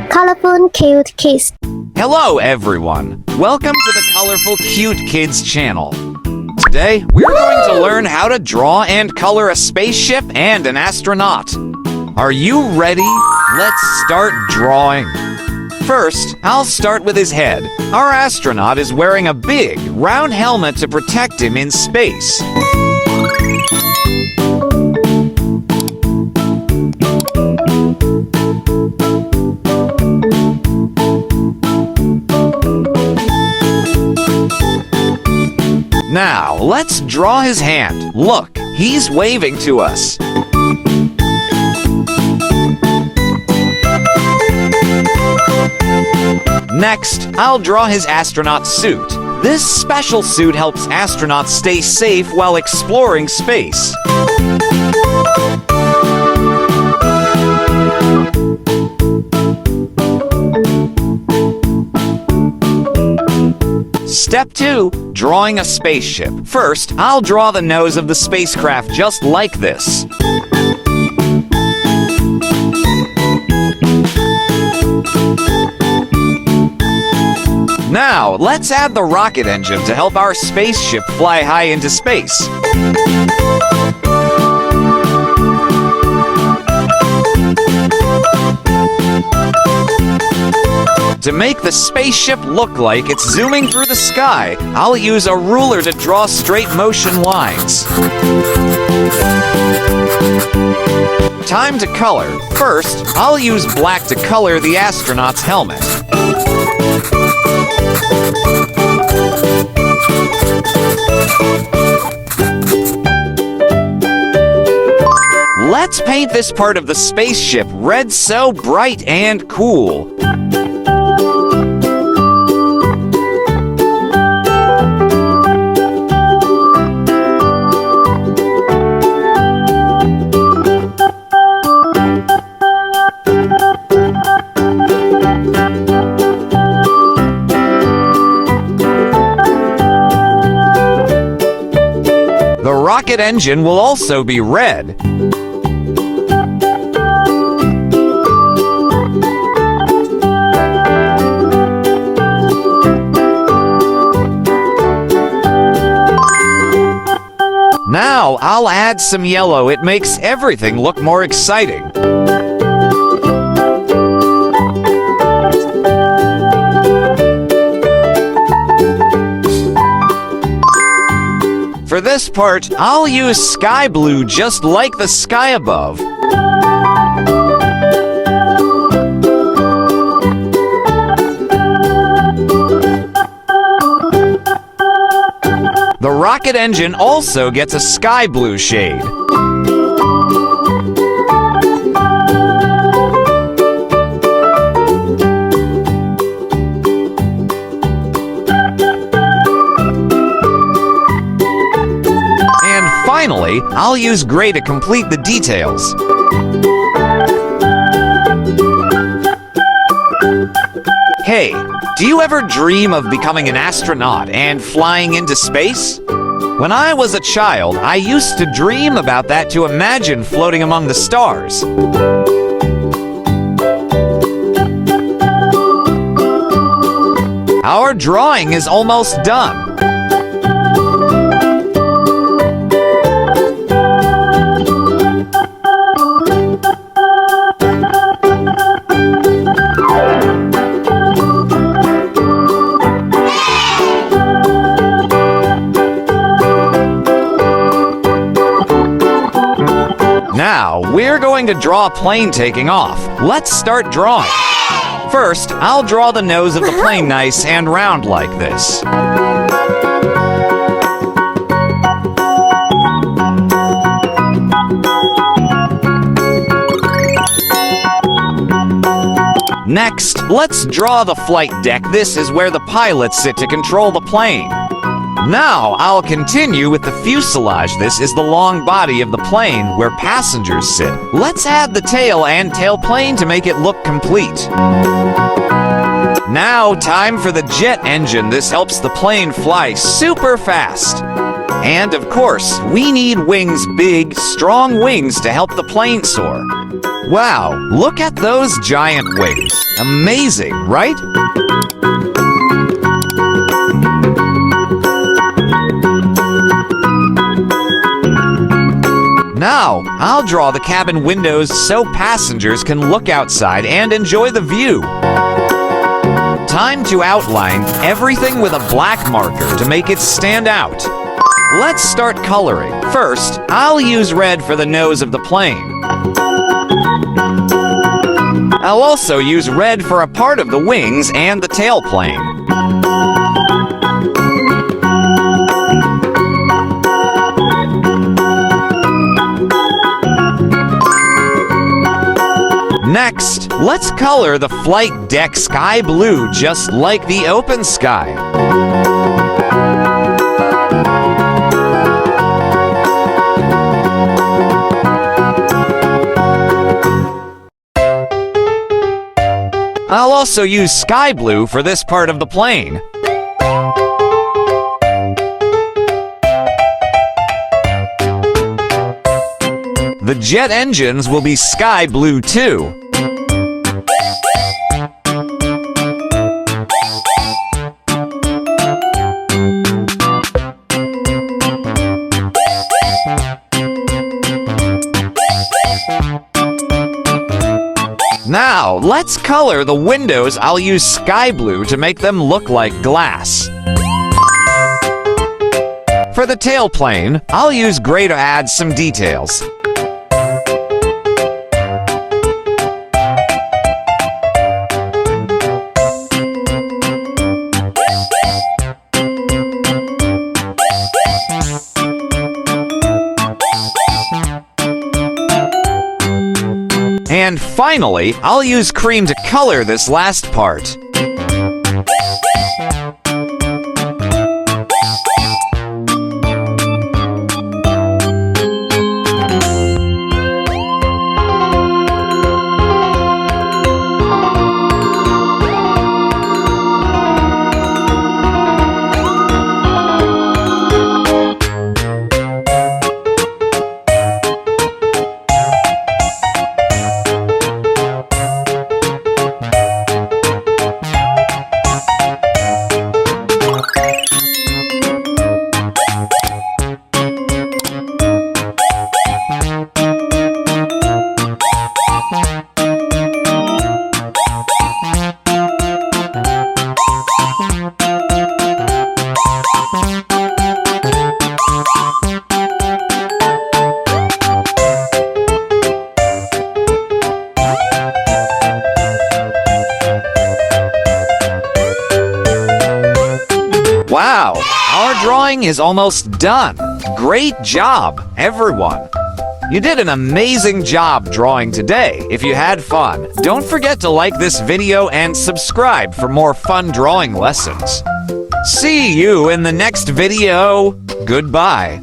Colorful Cute Kids. Hello everyone! Welcome to the Colorful Cute Kids channel. Today, we're going to learn how to draw and color a spaceship and an astronaut. Are you ready? Let's start drawing. First, I'll start with his head. Our astronaut is wearing a big, round helmet to protect him in space. Now, let's draw his hand. Look, he's waving to us. Next, I'll draw his astronaut suit. This special suit helps astronauts stay safe while exploring space. Step 2. Drawing a spaceship. First, I'll draw the nose of the spacecraft just like this. Now, let's add the rocket engine to help our spaceship fly high into space. To make the spaceship look like it's zooming through the sky, I'll use a ruler to draw straight motion lines. Time to color. First, I'll use black to color the astronaut's helmet. Let's paint this part of the spaceship red so bright and cool. The rocket engine will also be red. Now, I'll add some yellow. It makes everything look more exciting. For this part, I'll use sky blue just like the sky above. The rocket engine also gets a sky blue shade. And finally, I'll use gray to complete the details. Hey, do you ever dream of becoming an astronaut and flying into space? When I was a child, I used to dream about that to imagine floating among the stars. Our drawing is almost done. Now, we're going to draw a plane taking off. Let's start drawing. First, I'll draw the nose of the plane nice and round like this. Next, let's draw the flight deck. This is where the pilots sit to control the plane. Now, I'll continue with the fuselage. This is the long body of the plane where passengers sit. Let's add the tail and tailplane to make it look complete. Now, time for the jet engine. This helps the plane fly super fast. And of course, we need wings, big, strong wings to help the plane soar. Wow, look at those giant wings. Amazing, right? Now, I'll draw the cabin windows so passengers can look outside and enjoy the view. Time to outline everything with a black marker to make it stand out. Let's start coloring. First, I'll use red for the nose of the plane. I'll also use red for a part of the wings and the tailplane. Next, let's color the flight deck sky blue just like the open sky. I'll also use sky blue for this part of the plane. The jet engines will be sky blue too. Now, let's color the windows. I'll use sky blue to make them look like glass. For the tailplane, I'll use gray to add some details. And finally, I'll use cream to color this last part. Wow, our drawing is almost done. Great job, everyone. You did an amazing job drawing today. If you had fun, don't forget to like this video and subscribe for more fun drawing lessons. See you in the next video. Goodbye.